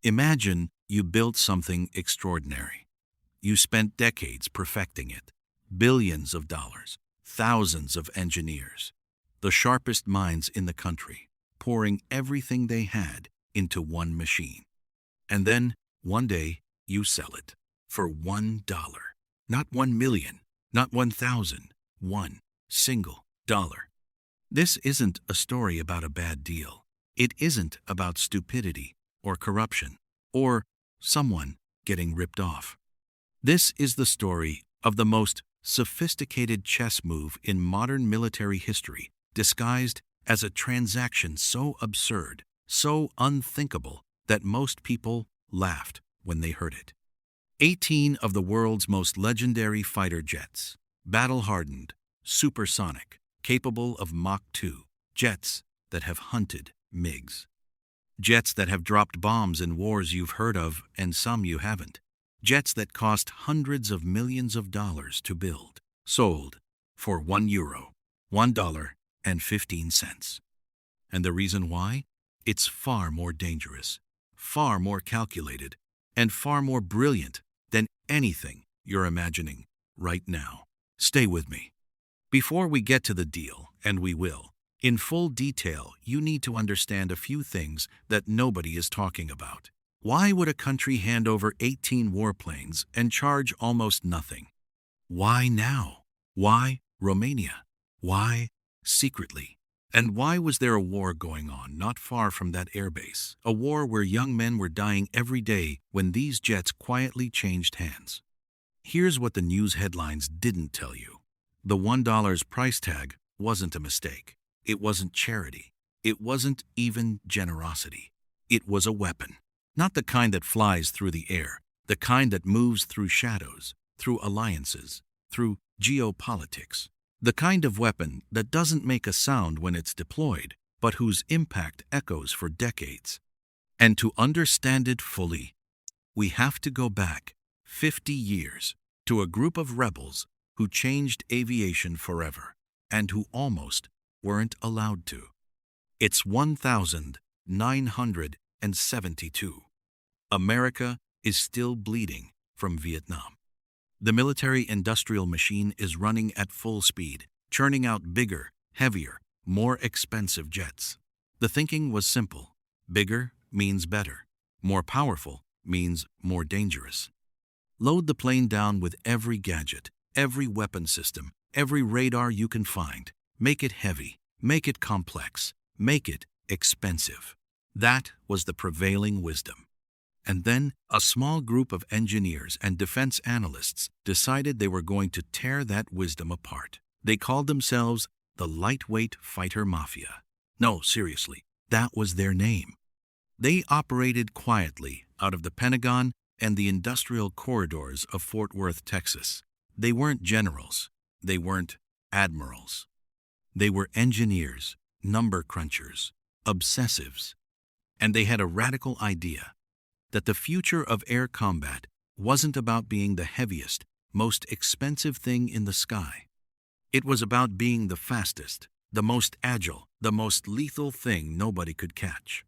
Imagine you built something extraordinary. You spent decades perfecting it, billions of dollars, thousands of engineers, the sharpest minds in the country, pouring everything they had into one machine. And then, one day, you sell it for $1. Not 1 million, not 1,000, $1 single. This isn't a story about a bad deal. It isn't about stupidity or corruption or someone getting ripped off. This is the story of the most sophisticated chess move in modern military history, disguised as a transaction so absurd, so unthinkable, that most people laughed when they heard it. 18 of the world's most legendary fighter jets, battle-hardened, supersonic, capable of Mach 2, jets that have hunted MiGs. Jets that have dropped bombs in wars you've heard of and some you haven't. Jets that cost hundreds of millions of dollars to build, sold for €1, $1.15. And the reason why? It's far more dangerous, far more calculated, and far more brilliant than anything you're imagining right now. Stay with me. Before we get to the deal, and we will, in full detail, you need to understand a few things that nobody is talking about. Why would a country hand over 18 warplanes and charge almost nothing? Why now? Why Romania? Why secretly? And why was there a war going on not far from that airbase? A war where young men were dying every day when these jets quietly changed hands. Here's what the news headlines didn't tell you. The $1 price tag wasn't a mistake. It wasn't charity. It wasn't even generosity. It was a weapon. Not the kind that flies through the air, the kind that moves through shadows, through alliances, through geopolitics. The kind of weapon that doesn't make a sound when it's deployed, but whose impact echoes for decades. And to understand it fully, we have to go back 50 years to a group of rebels who changed aviation forever and who almost weren't allowed to. It's 1972. America is still bleeding from Vietnam. The military-industrial machine is running at full speed, churning out bigger, heavier, more expensive jets. The thinking was simple. Bigger means better. More powerful means more dangerous. Load the plane down with every gadget, every weapon system, every radar you can find. Make it heavy, make it complex, make it expensive. That was the prevailing wisdom. And then a small group of engineers and defense analysts decided they were going to tear that wisdom apart. They called themselves the Lightweight Fighter Mafia. No, seriously, that was their name. They operated quietly out of the Pentagon and the industrial corridors of Fort Worth, Texas. They weren't generals. They weren't admirals. They were engineers, number crunchers, obsessives. And they had a radical idea that the future of air combat wasn't about being the heaviest, most expensive thing in the sky. It was about being the fastest, the most agile, the most lethal thing nobody could catch.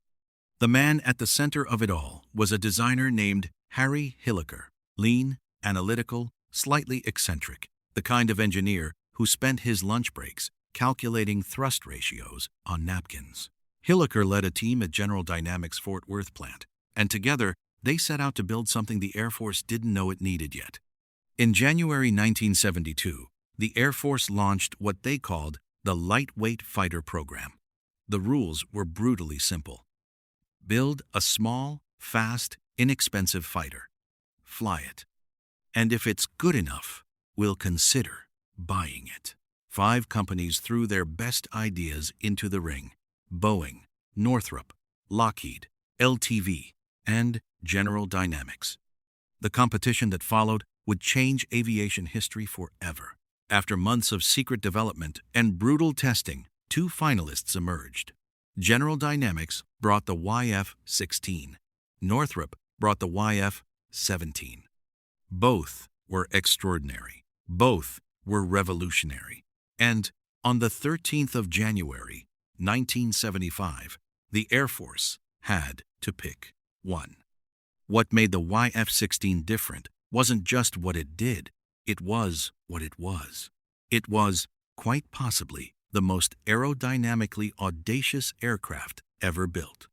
The man at the center of it all was a designer named Harry Hilliker, lean, analytical, slightly eccentric, the kind of engineer who spent his lunch breaks calculating thrust ratios on napkins. Hilliker led a team at General Dynamics' Fort Worth plant, and together they set out to build something the Air Force didn't know it needed yet. In January 1972, the Air Force launched what they called the Lightweight Fighter Program. The rules were brutally simple. Build a small, fast, inexpensive fighter. Fly it. And if it's good enough, we'll consider buying it. 5 companies threw their best ideas into the ring: Boeing, Northrop, Lockheed, LTV, and General Dynamics. The competition that followed would change aviation history forever. After months of secret development and brutal testing, 2 finalists emerged. General Dynamics brought the YF-16. Northrop brought the YF-17. Both were extraordinary. Both were revolutionary. And on the 13th of January, 1975, the Air Force had to pick one. What made the YF-16 different wasn't just what it did, it was what it was. It was, quite possibly, the most aerodynamically audacious aircraft ever built.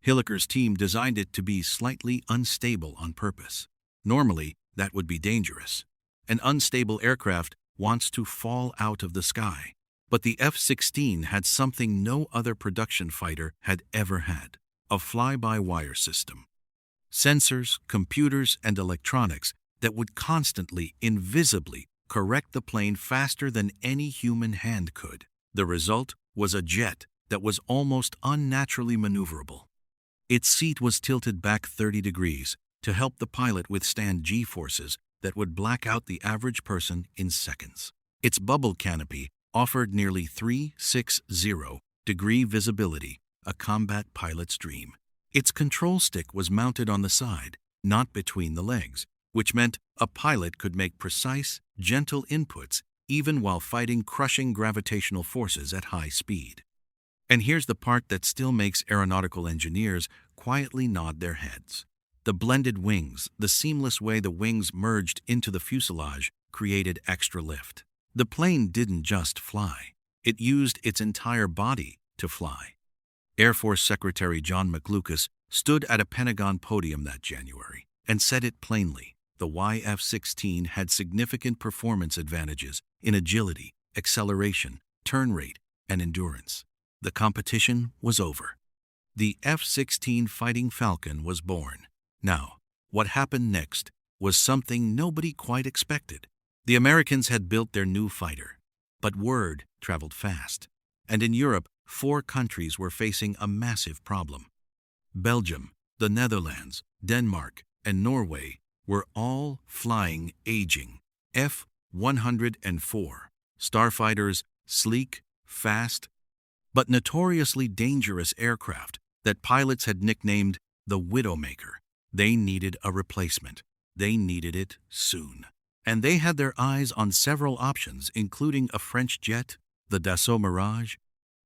Hilliker's team designed it to be slightly unstable on purpose. Normally, that would be dangerous. An unstable aircraft wants to fall out of the sky. But the F-16 had something no other production fighter had ever had: a fly-by-wire system. Sensors, computers, and electronics that would constantly, invisibly, correct the plane faster than any human hand could. The result was a jet that was almost unnaturally maneuverable. Its seat was tilted back 30 degrees to help the pilot withstand G-forces that would black out the average person in seconds. Its bubble canopy offered nearly 360-degree visibility, a combat pilot's dream. Its control stick was mounted on the side, not between the legs, which meant a pilot could make precise, gentle inputs even while fighting crushing gravitational forces at high speed. And here's the part that still makes aeronautical engineers quietly nod their heads. The blended wings, the seamless way the wings merged into the fuselage, created extra lift. The plane didn't just fly. It used its entire body to fly. Air Force Secretary John McLucas stood at a Pentagon podium that January and said it plainly: the YF-16 had significant performance advantages in agility, acceleration, turn rate, and endurance. The competition was over. The F-16 Fighting Falcon was born. Now, what happened next was something nobody quite expected. The Americans had built their new fighter, but word traveled fast, and in Europe, 4 countries were facing a massive problem. Belgium, the Netherlands, Denmark, and Norway were all flying aging F-104 starfighters, sleek, fast, but notoriously dangerous aircraft that pilots had nicknamed the Widowmaker. They needed a replacement. They needed it soon. And they had their eyes on several options, including a French jet, the Dassault Mirage.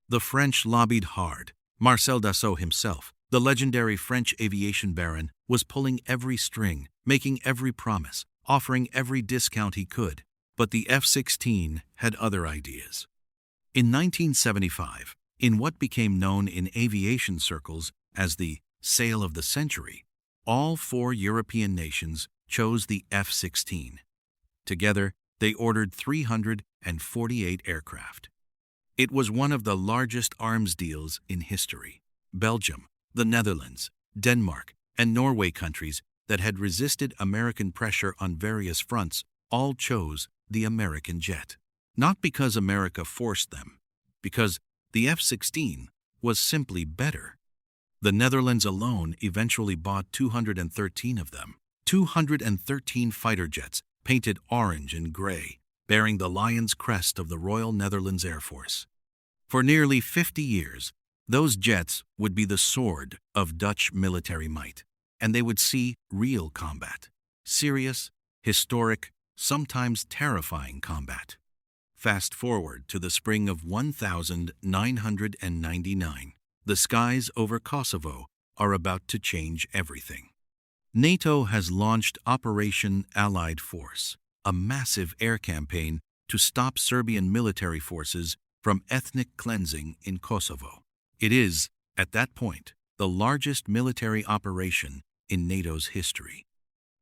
The French lobbied hard. Marcel Dassault himself, the legendary French aviation baron, was pulling every string, making every promise, offering every discount he could. But the F-16 had other ideas. In 1975, in what became known in aviation circles as the sale of the century, all 4 European nations chose the F-16. Together, they ordered 348 aircraft. It was one of the largest arms deals in history. Belgium, the Netherlands, Denmark, and Norway, countries that had resisted American pressure on various fronts, all chose the American jet. Not because America forced them, because the F-16 was simply better. The Netherlands alone eventually bought 213 of them. 213 fighter jets painted orange and gray, bearing the lion's crest of the Royal Netherlands Air Force. For nearly 50 years, those jets would be the sword of Dutch military might, and they would see real combat. Serious, historic, sometimes terrifying combat. Fast forward to the spring of 1999. The skies over Kosovo are about to change everything. NATO has launched Operation Allied Force, a massive air campaign to stop Serbian military forces from ethnic cleansing in Kosovo. It is, at that point, the largest military operation in NATO's history.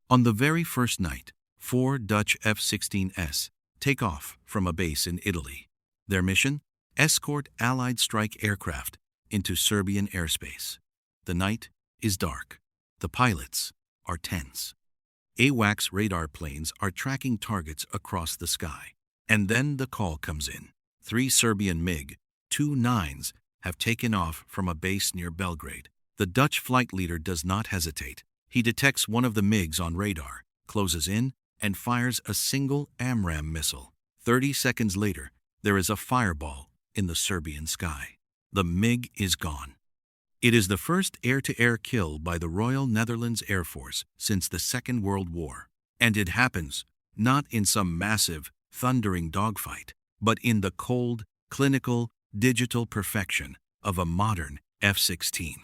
On the very first night, 4 Dutch F-16s take off from a base in Italy. Their mission? Escort Allied strike aircraft into Serbian airspace. The night is dark. The pilots are tense. AWACS radar planes are tracking targets across the sky. And then the call comes in. 3 Serbian MiG-29s have taken off from a base near Belgrade. The Dutch flight leader does not hesitate. He detects one of the MiGs on radar, closes in, and fires a single AMRAAM missile. 30 seconds later, there is a fireball in the Serbian sky. The MiG is gone. It is the first air-to-air kill by the Royal Netherlands Air Force since the Second World War. And it happens not in some massive, thundering dogfight, but in the cold, clinical, digital perfection of a modern F-16.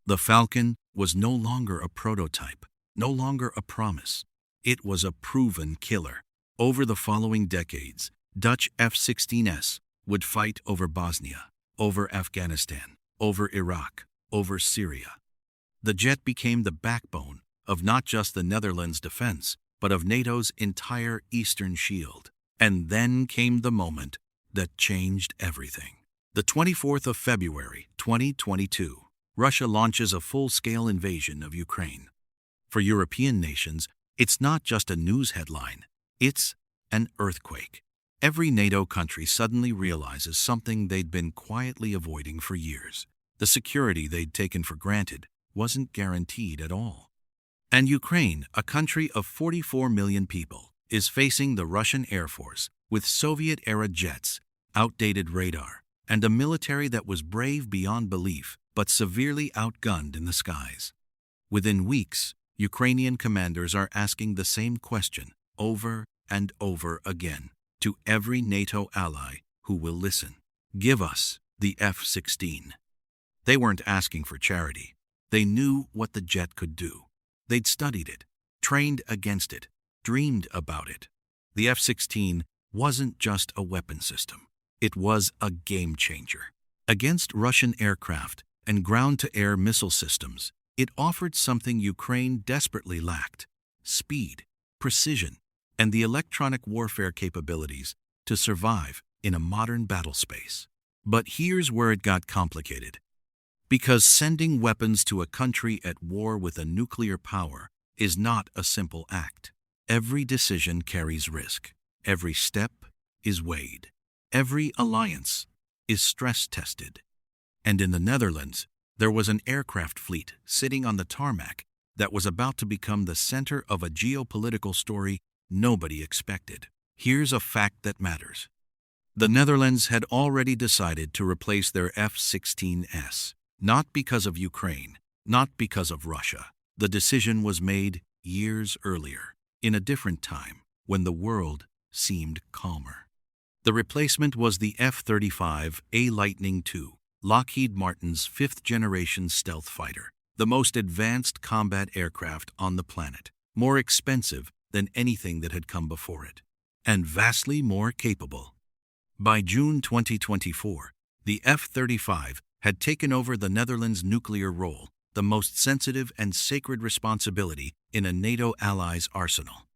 The Falcon was no longer a prototype, no longer a promise. It was a proven killer. Over the following decades, Dutch F-16s would fight over Bosnia, over Afghanistan, over Iraq, over Syria. The jet became the backbone of not just the Netherlands' defense, but of NATO's entire Eastern Shield. And then came the moment that changed everything. The 24th of February, 2022, Russia launches a full-scale invasion of Ukraine. For European nations, it's not just a news headline, it's an earthquake. Every NATO country suddenly realizes something they'd been quietly avoiding for years. The security they'd taken for granted wasn't guaranteed at all. And Ukraine, a country of 44 million people, is facing the Russian Air Force with Soviet-era jets, outdated radar, and a military that was brave beyond belief but severely outgunned in the skies. Within weeks, Ukrainian commanders are asking the same question over and over again to every NATO ally who will listen. Give us the F-16. They weren't asking for charity. They knew what the jet could do. They'd studied it, trained against it, dreamed about it. The F-16 wasn't just a weapon system. It was a game changer. Against Russian aircraft and ground-to-air missile systems, it offered something Ukraine desperately lacked: speed, precision, and the electronic warfare capabilities to survive in a modern battle space. But here's where it got complicated. Because sending weapons to a country at war with a nuclear power is not a simple act. Every decision carries risk. Every step is weighed. Every alliance is stress-tested. And in the Netherlands, there was an aircraft fleet sitting on the tarmac that was about to become the center of a geopolitical story nobody expected. Here's a fact that matters. The Netherlands had already decided to replace their F-16s. Not because of Ukraine, not because of Russia. The decision was made years earlier, in a different time, when the world seemed calmer. The replacement was the F-35A Lightning II, Lockheed Martin's fifth-generation stealth fighter, the most advanced combat aircraft on the planet, more expensive than anything that had come before it, and vastly more capable. By June 2024, the F-35 had taken over the Netherlands' nuclear role, the most sensitive and sacred responsibility in a NATO ally's arsenal.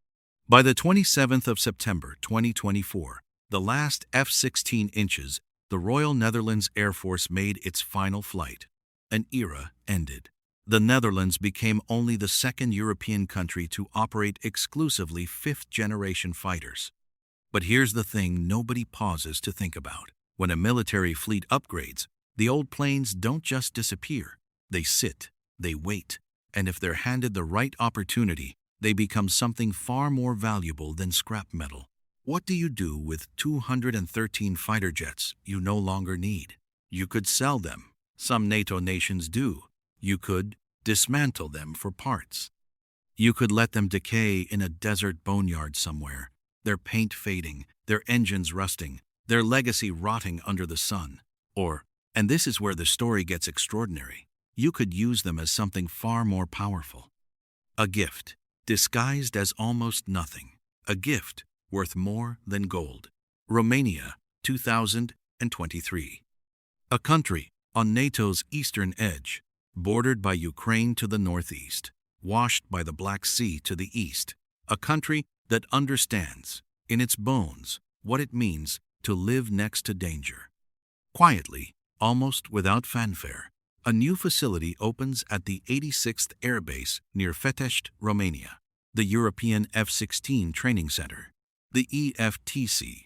By the 27th of September 2024, the last F-16 inches, the Royal Netherlands Air Force made its final flight. An era ended. The Netherlands became only the second European country to operate exclusively fifth-generation fighters. But here's the thing nobody pauses to think about. When a military fleet upgrades, the old planes don't just disappear. They sit, they wait, and if they're handed the right opportunity, they become something far more valuable than scrap metal. What do you do with 213 fighter jets you no longer need? You could sell them. Some NATO nations do. You could dismantle them for parts. You could let them decay in a desert boneyard somewhere, their paint fading, their engines rusting, their legacy rotting under the sun. Or, and this is where the story gets extraordinary, you could use them as something far more powerful. A gift, disguised as almost nothing. A gift worth more than gold. Romania, 2023. A country on NATO's eastern edge, bordered by Ukraine to the northeast, washed by the Black Sea to the east. A country that understands, in its bones, what it means to live next to danger. Quietly, almost without fanfare, a new facility opens at the 86th Air Base near Fetești, Romania, the European F-16 Training Center, the EFTC.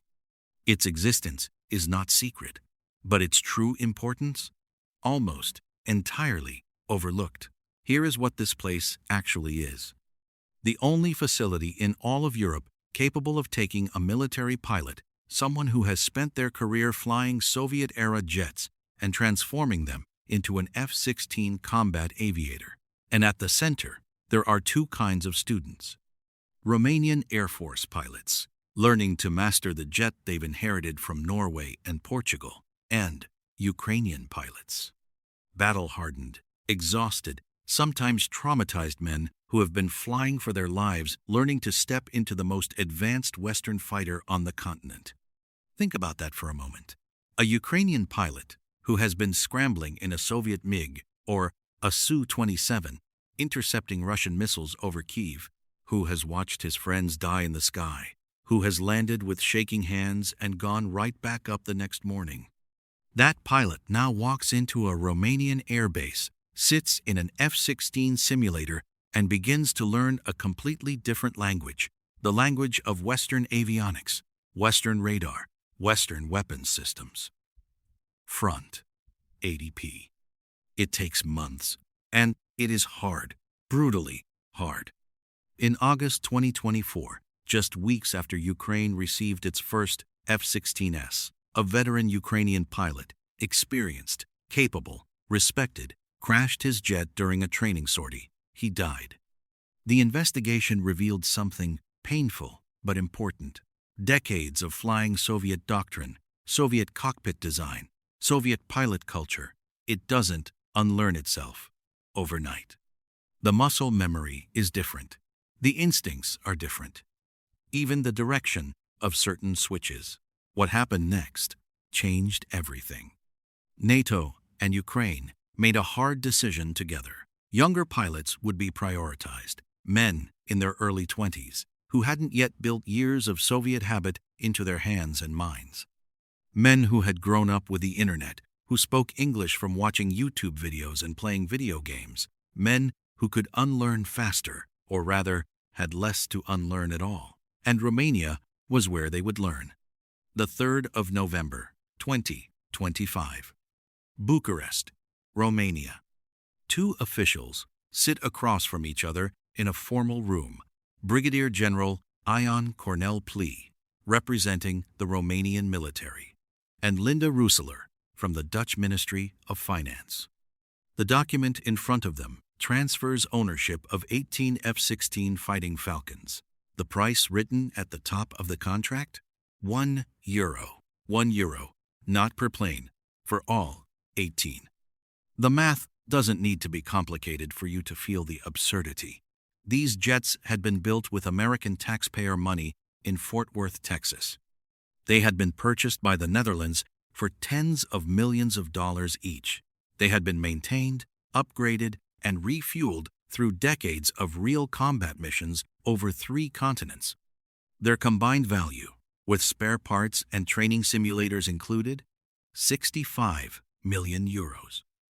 Its existence is not secret, but its true importance? Almost entirely overlooked. Here is what this place actually is. The only facility in all of Europe capable of taking a military pilot, someone who has spent their career flying Soviet-era jets, and transforming them into an F-16 combat aviator. And at the center, there are two kinds of students. Romanian Air Force pilots, learning to master the jet they've inherited from Norway and Portugal, and Ukrainian pilots, battle-hardened, Exhausted, sometimes traumatized men who have been flying for their lives, learning to step into the most advanced Western fighter on the continent. Think about that for a moment. A Ukrainian pilot who has been scrambling in a Soviet MiG or a Su-27, intercepting Russian missiles over Kyiv, who has watched his friends die in the sky, who has landed with shaking hands and gone right back up the next morning. That pilot now walks into a Romanian airbase, sits in an F-16 simulator, and begins to learn a completely different language, the language of Western avionics, Western radar, Western weapons systems. Front. ADP. It takes months, and it is hard, brutally hard. In August 2024, just weeks after Ukraine received its first F-16s, a veteran Ukrainian pilot, experienced, capable, respected, crashed his jet during a training sortie. He died. The investigation revealed something painful but important. Decades of flying Soviet doctrine, Soviet cockpit design, Soviet pilot culture. It doesn't unlearn itself overnight. The muscle memory is different. The instincts are different. Even the direction of certain switches. What happened next changed everything. NATO and Ukraine made a hard decision together. Younger pilots would be prioritized, men in their early 20s, who hadn't yet built years of Soviet habit into their hands and minds. Men who had grown up with the internet, who spoke English from watching YouTube videos and playing video games. Men who could unlearn faster, or rather, had less to unlearn at all. And Romania was where they would learn. The 3rd of November, 2025. Bucharest, Romania. Two officials sit across from each other in a formal room. Brigadier General Ion Cornel Plea, representing the Romanian military, and Linda Ruseler from the Dutch Ministry of Finance. The document in front of them transfers ownership of 18 F-16 Fighting Falcons. The price written at the top of the contract? €1. €1, not per plane, for all 18. The math doesn't need to be complicated for you to feel the absurdity. These jets had been built with American taxpayer money in Fort Worth, Texas. They had been purchased by the Netherlands for tens of millions of dollars each. They had been maintained, upgraded, and refueled through decades of real combat missions over 3 continents. Their combined value, with spare parts and training simulators included, €65 million.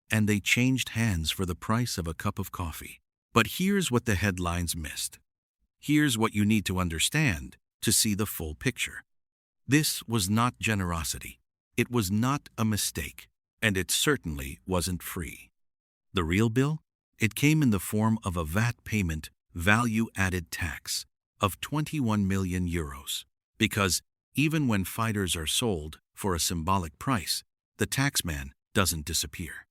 And they changed hands for the price of a cup of coffee. But here's what the headlines missed. Here's what you need to understand to see the full picture. This was not generosity. It was not a mistake. And it certainly wasn't free. The real bill? It came in the form of a VAT payment, value-added tax, of €21 million. Because even when fighters are sold for a symbolic price, the taxman doesn't disappear.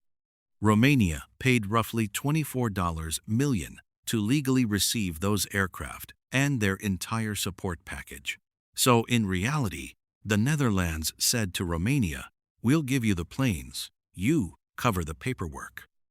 Romania paid roughly $24 million to legally receive those aircraft and their entire support package. So in reality, the Netherlands said to Romania, "We'll give you the planes, you cover the paperwork."